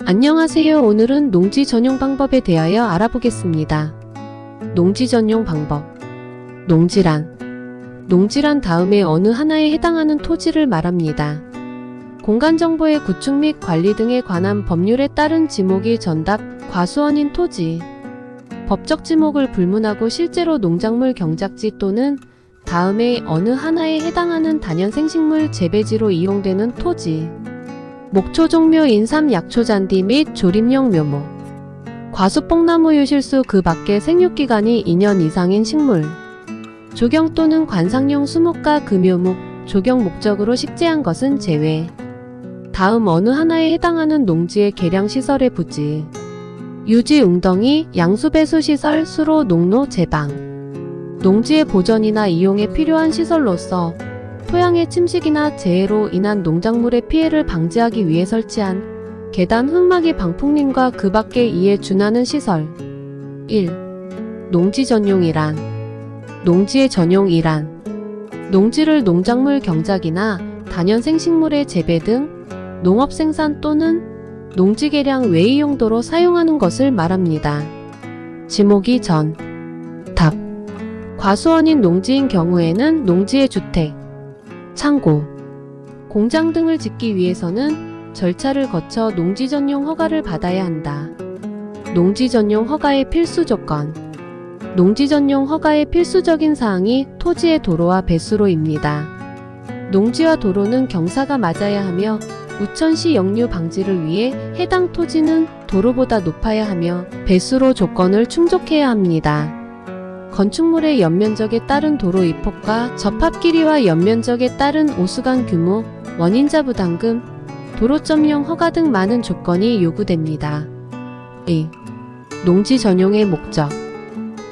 안녕하세요. 오늘은 농지 전용 방법에 대하여 알아보겠습니다. 농지 전용 방법. 농지란 다음에 어느 하나에 해당하는 토지를 말합니다. 공간정보의 구축 및 관리 등에 관한 법률에 따른 지목이 전답, 과수원인 토지. 법적 지목을 불문하고 실제로 농작물 경작지 또는 다음에 어느 하나에 해당하는 단연생식물 재배지로 이용되는 토지. 목초 종묘 인삼 약초 잔디 및 조림용 묘목. 과수뽕나무 유실수 그 밖의 생육기간이 2년 이상인 식물. 조경 또는 관상용 수목과 금묘목, 조경 목적으로 식재한 것은 제외. 다음 어느 하나에 해당하는 농지의 계량시설의 부지. 유지 웅덩이, 양수배수시설, 수로, 농로, 제방. 농지의 보전이나 이용에 필요한 시설로서 토양의 침식이나 재해로 인한 농작물의 피해를 방지하기 위해 설치한 계단 흙막이 방풍림과 그 밖에 이에 준하는 시설. 1. 농지 전용이란. 농지의 전용이란 농지를 농작물 경작이나 단연생식물의 재배 등 농업 생산 또는 농지 개량 외의 용도로 사용하는 것을 말합니다. 지목이 전. 답. 과수원인 농지인 경우에는 농지의 주택, 창고, 공장 등을 짓기 위해서는 절차를 거쳐 농지 전용 허가를 받아야 한다. 농지 전용 허가의 필수 조건. 농지 전용 허가의 필수적인 사항이 토지의 도로와 배수로입니다. 농지와 도로는 경사가 맞아야 하며 우천시 역류 방지를 위해 해당 토지는 도로보다 높아야 하며 배수로 조건을 충족해야 합니다. 건축물의 연면적에 따른 도로 입폭과 접합 길이와 연면적에 따른 오수관 규모, 원인자 부담금, 도로점용 허가 등 많은 조건이 요구됩니다. 2. 농지 전용의 목적.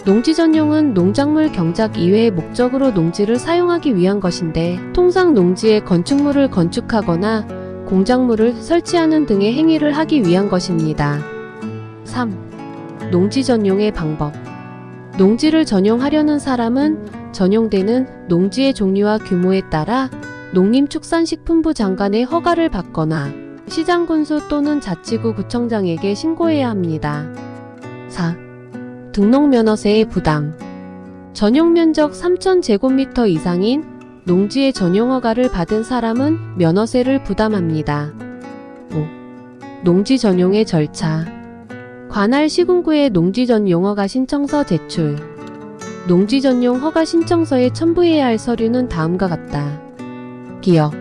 농지 전용은 농작물 경작 이외의 목적으로 농지를 사용하기 위한 것인데 통상 농지에 건축물을 건축하거나 공작물을 설치하는 등의 행위를 하기 위한 것입니다. 3. 농지 전용의 방법. 농지를 전용하려는 사람은 전용되는 농지의 종류와 규모에 따라 농림축산식품부 장관의 허가를 받거나 시장군수 또는 자치구 구청장에게 신고해야 합니다. 4. 등록면허세의 부담. 전용면적 3,000제곱미터 이상인 농지의 전용허가를 받은 사람은 면허세를 부담합니다. 5. 농지 전용의 절차. 관할 시군구에 농지 전용허가 신청서 제출. 농지 전용 허가 신청서에 첨부해야 할 서류는 다음과 같다. 기억,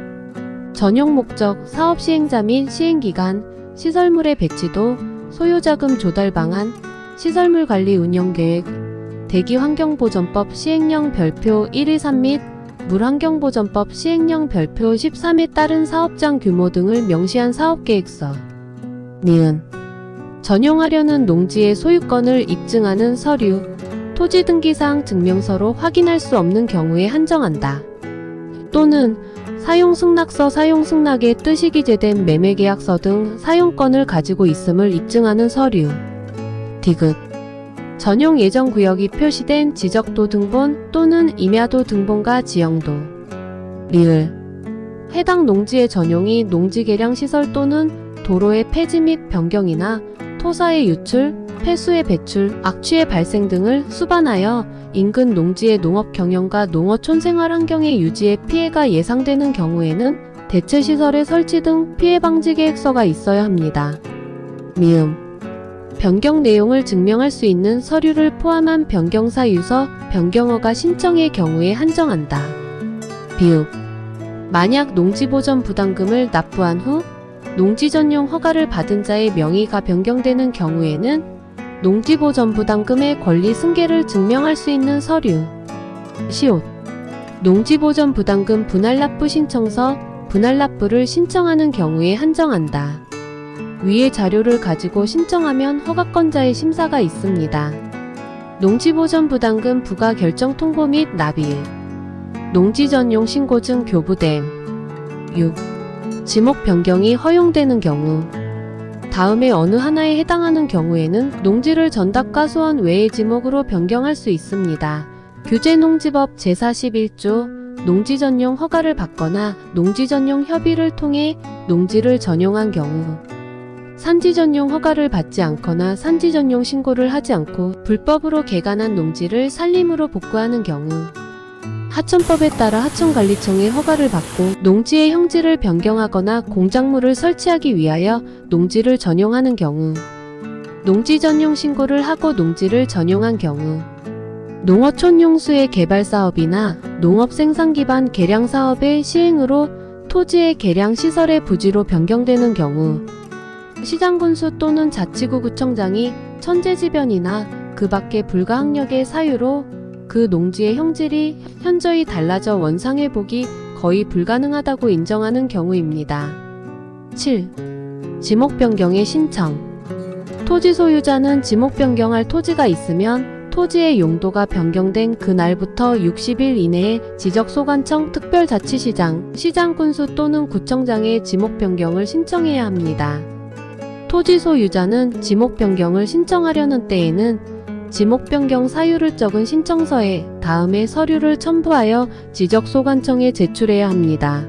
전용 목적, 사업 시행자 및 시행기간, 시설물의 배치도, 소요자금 조달 방안, 시설물 관리 운영 계획, 대기환경보전법 시행령 별표 113 및 물환경보전법 시행령 별표 13에 따른 사업장 규모 등을 명시한 사업계획서. 니은. 전용하려는 농지의 소유권을 입증하는 서류, 토지등기사항 증명서로 확인할 수 없는 경우에 한정한다. 또는 사용승낙서, 사용승낙의 뜻이 기재된 매매계약서 등 사용권을 가지고 있음을 입증하는 서류. 디귿. 전용 예정구역이 표시된 지적도 등본 또는 임야도 등본과 지형도. 리을. 해당 농지의 전용이 농지개량시설 또는 도로의 폐지 및 변경이나 토사의 유출, 폐수의 배출, 악취의 발생 등을 수반하여 인근 농지의 농업 경영과 농어촌 생활 환경의 유지에 피해가 예상되는 경우에는 대체시설의 설치 등 피해 방지 계획서가 있어야 합니다. 미음. 변경 내용을 증명할 수 있는 서류를 포함한 변경사유서, 변경허가 신청의 경우에 한정한다. 비읍. 만약 농지보전 부담금을 납부한 후 농지 전용 허가를 받은 자의 명의가 변경되는 경우에는 농지보전 부담금의 권리 승계를 증명할 수 있는 서류. 시옷. 농지보전 부담금 분할납부 신청서, 분할납부를 신청하는 경우에 한정한다. 위의 자료를 가지고 신청하면 허가권자의 심사가 있습니다. 농지보전 부담금 부과 결정 통보 및 납입. 농지 전용 신고증 교부됨. 6. 지목 변경이 허용되는 경우. 다음에 어느 하나에 해당하는 경우에는 농지를 전답과수원 외의 지목으로 변경할 수 있습니다. 규제농지법 제41조 농지 전용 허가를 받거나 농지 전용 협의를 통해 농지를 전용한 경우. 산지 전용 허가를 받지 않거나 산지 전용 신고를 하지 않고 불법으로 개간한 농지를 산림으로 복구하는 경우, 하천법에 따라 하천관리청의 허가를 받고 농지의 형질을 변경하거나 공작물을 설치하기 위하여 농지를 전용하는 경우, 농지 전용 신고를 하고 농지를 전용한 경우, 농어촌 용수의 개발 사업이나 농업 생산 기반 개량 사업의 시행으로 토지의 개량 시설의 부지로 변경되는 경우, 시장군수 또는 자치구 구청장이 천재지변이나 그 밖의 불가항력의 사유로 그 농지의 형질이 현저히 달라져 원상회복이 거의 불가능하다고 인정하는 경우입니다. 7. 지목 변경의 신청. 토지 소유자는 지목 변경할 토지가 있으면 토지의 용도가 변경된 그날부터 60일 이내에 지적소관청 특별자치시장, 시장군수 또는 구청장의 지목 변경을 신청해야 합니다. 토지 소유자는 지목 변경을 신청하려는 때에는 지목 변경 사유를 적은 신청서에 다음의 서류를 첨부하여 지적소관청에 제출해야 합니다.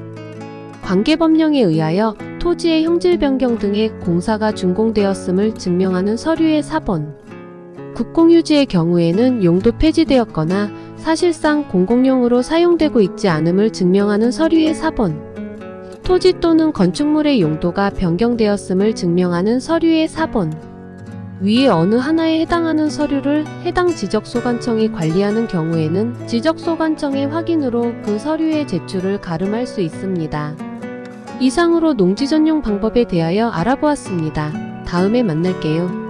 관계법령에 의하여 토지의 형질 변경 등의 공사가 준공되었음을 증명하는 서류의 사본, 국공유지의 경우에는 용도 폐지되었거나 사실상 공공용으로 사용되고 있지 않음을 증명하는 서류의 사본, 토지 또는 건축물의 용도가 변경되었음을 증명하는 서류의 사본, 위에 어느 하나에 해당하는 서류를 해당 지적소관청이 관리하는 경우에는 지적소관청의 확인으로 그 서류의 제출을 가름할 수 있습니다. 이상으로 농지 전용 방법에 대하여 알아보았습니다. 다음에 만날게요.